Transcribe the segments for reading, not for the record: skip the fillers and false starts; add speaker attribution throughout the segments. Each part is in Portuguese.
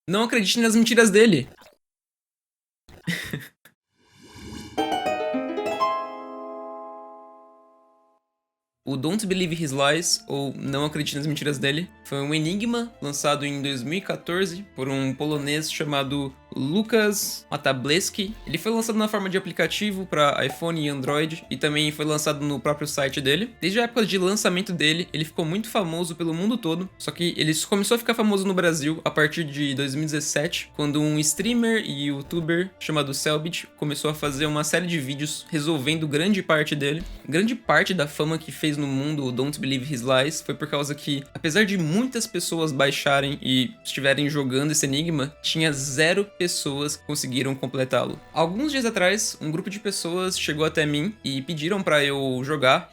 Speaker 1: Não acredite nas mentiras dele. O Don't Believe His Lies, ou Não Acredite nas Mentiras Dele, foi um enigma lançado em 2014 por um polonês chamado Lukas Matableski. Ele foi lançado na forma de aplicativo para iPhone e Android e também foi lançado no próprio site dele. Desde a época de lançamento dele, ele ficou muito famoso pelo mundo todo, só que ele começou a ficar famoso no Brasil a partir de 2017, quando um streamer e youtuber chamado Selbit começou a fazer uma série de vídeos resolvendo grande parte dele. Grande parte da fama que fez no mundo o Don't Believe His Lies foi por causa que, apesar de muitas pessoas baixarem e estiverem jogando esse enigma, tinha 0 pessoas que conseguiram completá-lo. Alguns dias atrás, um grupo de pessoas chegou até mim e pediram para eu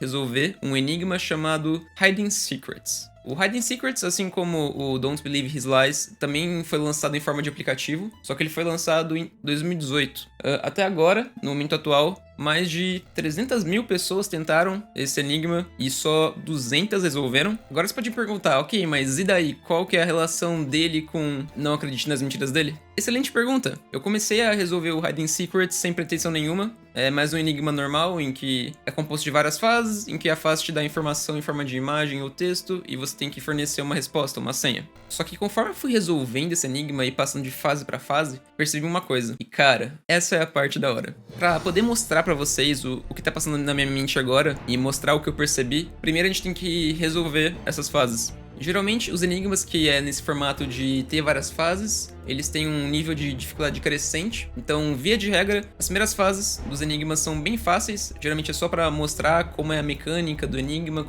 Speaker 1: resolver um enigma chamado Hiding Secrets. O Hiding Secrets, assim como o Don't Believe His Lies, também foi lançado em forma de aplicativo, só que ele foi lançado em 2018. Até agora, no momento atual, mais de 300 mil pessoas tentaram esse enigma e só 200 resolveram. Agora você pode me perguntar, ok, mas e daí? Qual que é a relação dele com Não Acredite nas Mentiras Dele? Excelente pergunta. Eu comecei a resolver o Hiding Secrets sem pretensão nenhuma. É mais um enigma normal, em que é composto de várias fases, em que a fase te dá informação em forma de imagem ou texto, e você tem que fornecer uma resposta, uma senha. Só que conforme eu fui resolvendo esse enigma e passando de fase pra fase, percebi uma coisa. E cara, essa é a parte da hora. Pra poder mostrar pra vocês o que tá passando na minha mente agora, e mostrar o que eu percebi, primeiro a gente tem que resolver essas fases. Geralmente, os enigmas que é nesse formato de ter várias fases, eles têm um nível de dificuldade crescente. Então, via de regra, as primeiras fases dos enigmas são bem fáceis. Geralmente é só para mostrar como é a mecânica do enigma,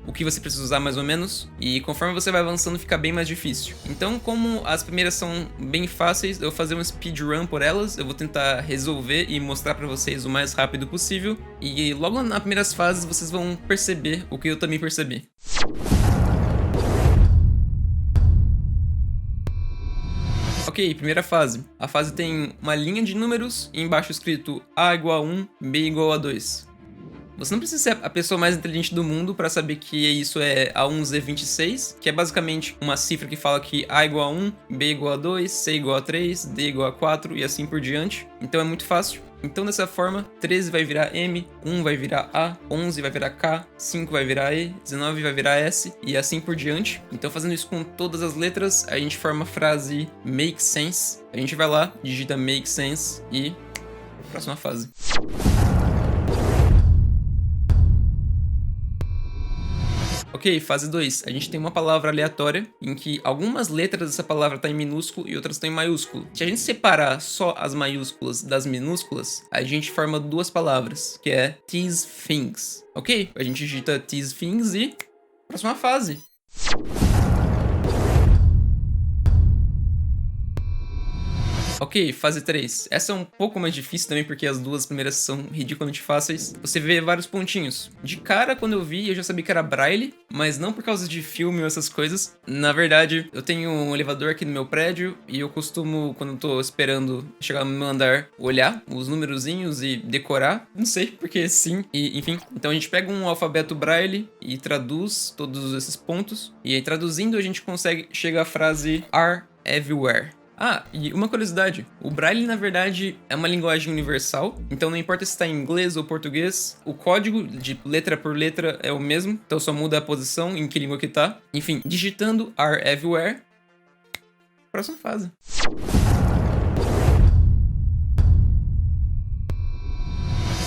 Speaker 1: o que você precisa usar mais ou menos. E conforme você vai avançando, fica bem mais difícil. Então, como as primeiras são bem fáceis, eu vou fazer um speedrun por elas. Eu vou tentar resolver e mostrar para vocês o mais rápido possível. E logo nas primeiras fases, vocês vão perceber o que eu também percebi. Ok, primeira fase. A fase tem uma linha de números e embaixo escrito A igual a 1, B igual a 2. Você não precisa ser a pessoa mais inteligente do mundo para saber que isso é A1Z26, que é basicamente uma cifra que fala que A igual a 1, B igual a 2, C igual a 3, D igual a 4 e assim por diante. Então é muito fácil. Então dessa forma, 13 vai virar M, 1 vai virar A, 11 vai virar K, 5 vai virar E, 19 vai virar S e assim por diante. Então fazendo isso com todas as letras, a gente forma a frase make sense. A gente vai lá, digita make sense e próxima fase. Ok, fase 2. A gente tem uma palavra aleatória em que algumas letras dessa palavra estão em minúsculo e outras estão em maiúsculo. Se a gente separar só as maiúsculas das minúsculas, a gente forma 2 palavras, que é these things. Ok, a gente digita these things e próxima fase. Ok, fase 3. Essa é um pouco mais difícil também, porque as 2 primeiras são ridiculamente fáceis. Você vê vários pontinhos. De cara, quando eu vi, eu já sabia que era braille, mas não por causa de filme ou essas coisas. Na verdade, eu tenho um elevador aqui no meu prédio e eu costumo, quando eu tô esperando chegar no meu andar, olhar os numerozinhos e decorar. Não sei, porque sim. E, enfim, então a gente pega um alfabeto braille e traduz todos esses pontos. E aí, traduzindo, a gente consegue chegar à frase are everywhere. Ah, e uma curiosidade, o Braille na verdade é uma linguagem universal, então não importa se está em inglês ou português, o código de letra por letra é o mesmo, então só muda a posição em que língua que tá. Enfim, digitando are everywhere, próxima fase.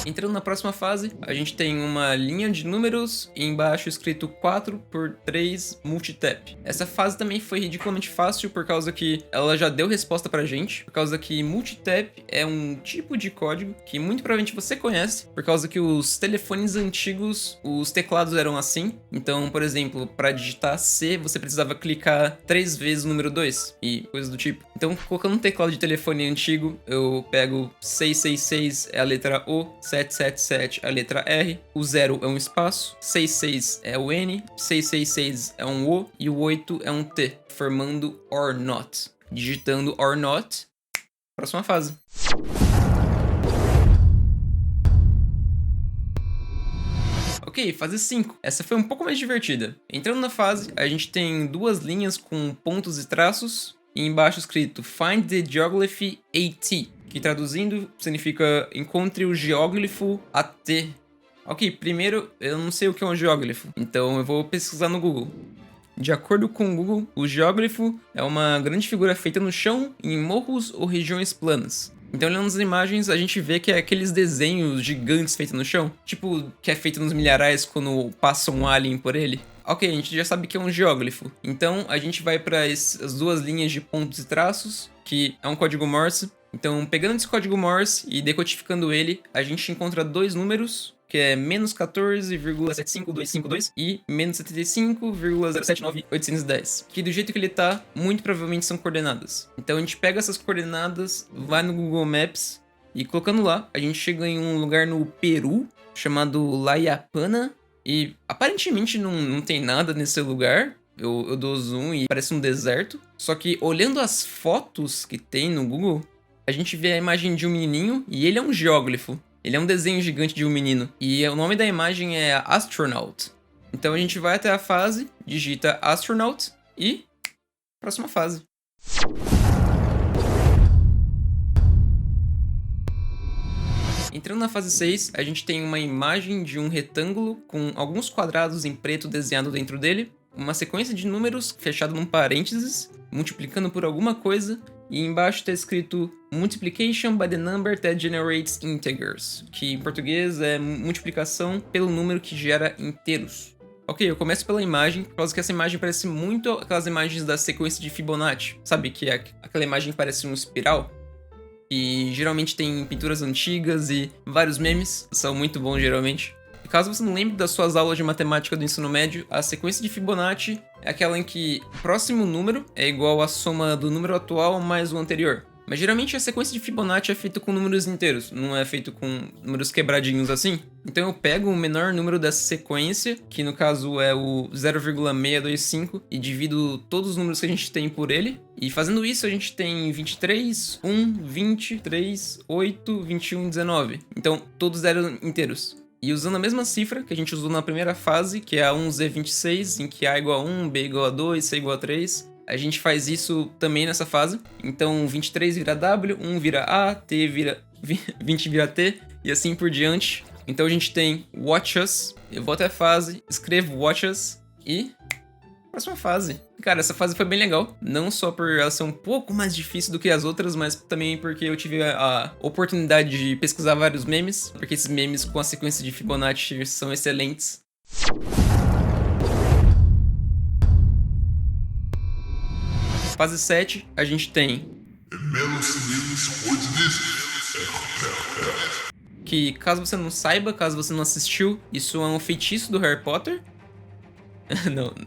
Speaker 1: Entrando na próxima fase, a gente tem uma linha de números e embaixo escrito 4x3 multitap. Essa fase também foi ridiculamente fácil por causa que ela já deu resposta pra gente, por causa que multitap é um tipo de código que muito provavelmente você conhece, por causa que os telefones antigos, os teclados eram assim. Então, por exemplo, para digitar C, você precisava clicar 3 vezes o número 2 e coisas do tipo. Então, colocando um teclado de telefone antigo, eu pego 666 é a letra O, 777 é a letra R, o 0 é um espaço, 66 é o N, 666 é um O e o 8 é um T, formando or not. Digitando or not, próxima fase. Ok, fase 5. Essa foi um pouco mais divertida. Entrando na fase, a gente tem 2 linhas com pontos e traços. e embaixo escrito Find the Geography AT, que traduzindo significa encontre o geóglifo AT. Ok, primeiro eu não sei o que é um geóglifo, então eu vou pesquisar no Google. De acordo com o Google, o geóglifo é uma grande figura feita no chão, em morros ou regiões planas. Então, olhando as imagens, a gente vê que é aqueles desenhos gigantes feitos no chão, tipo que é feito nos milharais quando passa um alien por ele. Ok, a gente já sabe que é um geóglifo. Então, a gente vai para as duas linhas de pontos e traços, que é um código Morse. Então, pegando esse código Morse e decodificando ele, a gente encontra dois números, que é menos 14,75252 e menos 75,079810, que do jeito que ele tá, muito provavelmente são coordenadas. Então a gente pega essas coordenadas, vai no Google Maps e colocando lá, a gente chega em um lugar no Peru, chamado Layapana, e aparentemente não tem nada nesse lugar. Eu dou zoom e parece um deserto. Só que olhando as fotos que tem no Google, a gente vê a imagem de um menininho e ele é um geóglifo. Ele é um desenho gigante de um menino. E o nome da imagem é Astronaut. Então a gente vai até a fase, digita Astronaut e... próxima fase. Entrando na fase 6, a gente tem uma imagem de um retângulo com alguns quadrados em preto desenhado dentro dele, uma sequência de números fechado num parênteses, multiplicando por alguma coisa, e embaixo está escrito Multiplication by the number that generates integers, que em português é multiplicação pelo número que gera inteiros. Ok, eu começo pela imagem, por causa que essa imagem parece muito aquelas imagens da sequência de Fibonacci, sabe? Que é aquela imagem que parece um espiral. E geralmente tem pinturas antigas e vários memes, são muito bons geralmente. E caso você não lembre das suas aulas de matemática do ensino médio, a sequência de Fibonacci é aquela em que o próximo número é igual à soma do número atual mais o anterior. Mas geralmente a sequência de Fibonacci é feita com números inteiros, não é feito com números quebradinhos assim. Então eu pego o menor número dessa sequência, que no caso é o 0,625, e divido todos os números que a gente tem por ele. E fazendo isso a gente tem 23, 1, 20, 3, 8, 21 e 19. Então todos eram inteiros. E usando a mesma cifra que a gente usou na primeira fase, que é a 1Z26, em que A igual a 1, B igual a 2, C igual a 3... a gente faz isso também nessa fase. Então 23 vira W, 1 vira A, T vira 20 vira T e assim por diante. Então a gente tem Watch Us. Eu vou até a fase, escrevo Watch Us e... próxima fase. Cara, essa fase foi bem legal. Não só por ela ser um pouco mais difícil do que as outras, mas também porque eu tive a oportunidade de pesquisar vários memes. Porque esses memes com a sequência de Fibonacci são excelentes. Fase 7, a gente tem... que, caso você não saiba, caso você não assistiu, isso é um feitiço do Harry Potter.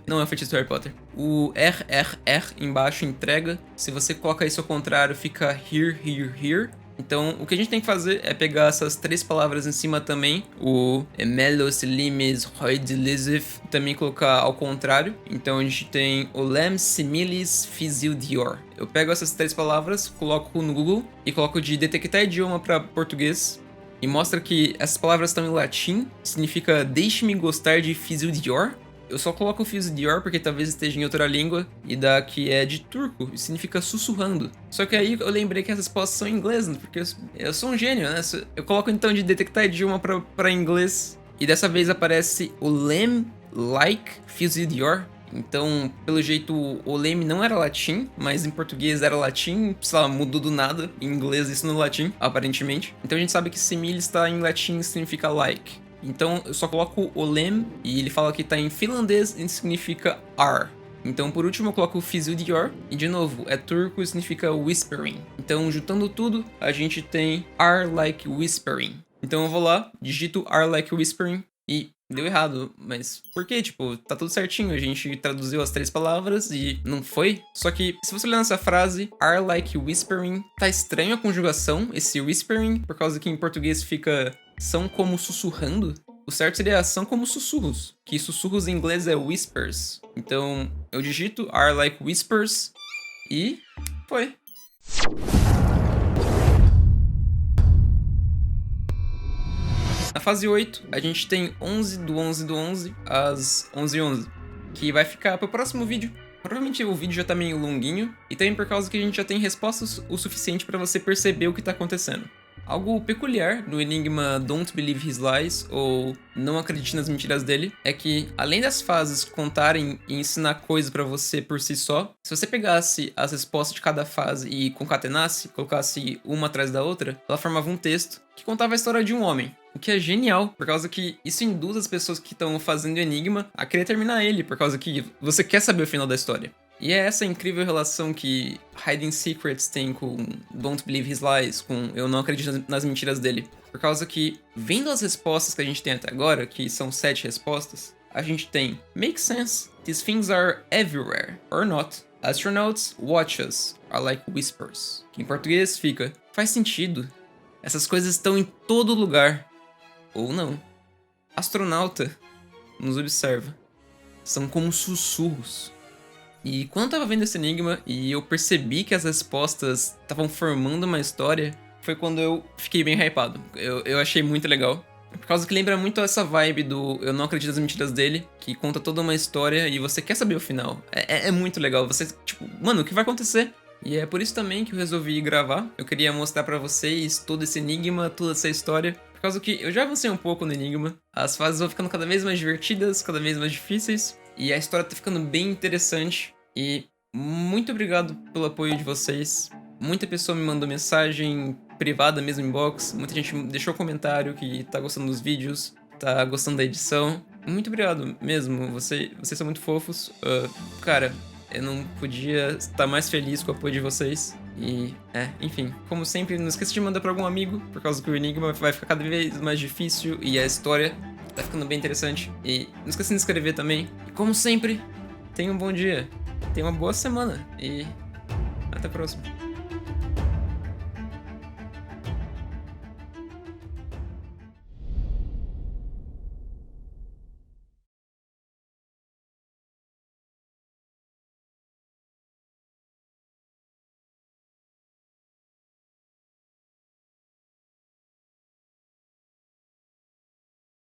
Speaker 1: não é um feitiço do Harry Potter. O RRR embaixo entrega. Se você coloca isso ao contrário, fica here, here, here. Então, o que a gente tem que fazer é pegar essas três palavras em cima também, o Melos, Limes, Roidlisif, também colocar ao contrário. Então, a gente tem Olem, Similis, Fizil, Dior. Eu pego essas três palavras, coloco no Google e coloco de detectar idioma para português e mostra que essas palavras estão em latim, significa deixe-me gostar de Fizil, Dior. Eu só coloco o Fizil Dior porque talvez esteja em outra língua, e daqui é de turco, e significa sussurrando. Só que aí eu lembrei que as respostas são em inglês, né? Porque eu sou um gênio, né? Eu coloco então de detectar idioma pra inglês, e dessa vez aparece o lem like Fizil Dior. Então, pelo jeito, o leme não era latim, mas em português era latim, sei lá, mudou do nada. Em inglês isso no latim, aparentemente. Então a gente sabe que simile está em latim e significa like. Então eu só coloco o lem e ele fala que tá em finlandês e significa ar. Então por último eu coloco o Fizil Dior e de novo é turco e significa whispering. Então juntando tudo a gente tem ar like whispering. Então eu vou lá, digito ar like whispering e deu errado, mas por quê? Tipo, tá tudo certinho, a gente traduziu as três palavras e não foi. Só que se você olhar nessa frase, are like whispering, tá estranho a conjugação, esse whispering, por causa que em português fica são como sussurrando. O certo seria são como sussurros, que sussurros em inglês é whispers. Então eu digito are like whispers e foi. Na fase 8, a gente tem 11 do 11 do 11 às 11h11, que vai ficar pro próximo vídeo. Provavelmente o vídeo já tá meio longuinho, e também por causa que a gente já tem respostas o suficiente pra você perceber o que tá acontecendo. Algo peculiar no enigma Don't Believe His Lies, ou Não Acredite nas Mentiras dele, é que, além das fases contarem e ensinar coisas pra você por si só, se você pegasse as respostas de cada fase e concatenasse, colocasse uma atrás da outra, ela formava um texto que contava a história de um homem. O que é genial, por causa que isso induz as pessoas que estão fazendo o enigma a querer terminar ele, por causa que você quer saber o final da história. E é essa incrível relação que Hiding Secrets tem com Don't Believe His Lies, com Eu Não Acredito nas Mentiras dele. Por causa que, vendo as respostas que a gente tem até agora, que são 7 respostas, a gente tem Make sense, these things are everywhere, or not. Astronauts watch us, are like whispers. Que em português fica, faz sentido, essas coisas estão em todo lugar. Ou não. Astronauta nos observa, são como sussurros. E quando eu tava vendo esse enigma e eu percebi que as respostas estavam formando uma história, foi quando eu fiquei bem hypado. Eu achei muito legal. Por causa que lembra muito essa vibe do Eu Não Acredito nas Mentiras dele, que conta toda uma história e você quer saber o final. É muito legal. Você, tipo, mano, o que vai acontecer? E é por isso também que eu resolvi gravar. Eu queria mostrar pra vocês todo esse enigma, toda essa história. Por causa que eu já avancei um pouco no enigma. As fases vão ficando cada vez mais divertidas, cada vez mais difíceis. E a história tá ficando bem interessante. E muito obrigado pelo apoio de vocês. Muita pessoa me mandou mensagem privada mesmo, inbox. Muita gente deixou comentário que tá gostando dos vídeos, tá gostando da edição. Muito obrigado mesmo, vocês são muito fofos. Cara, eu não podia estar mais feliz com o apoio de vocês. E, enfim, como sempre, não esqueça de mandar pra algum amigo, por causa que o enigma vai ficar cada vez mais difícil e a história tá ficando bem interessante. E não esqueça de se inscrever também. E como sempre, tenha um bom dia, tenha uma boa semana e até a próxima.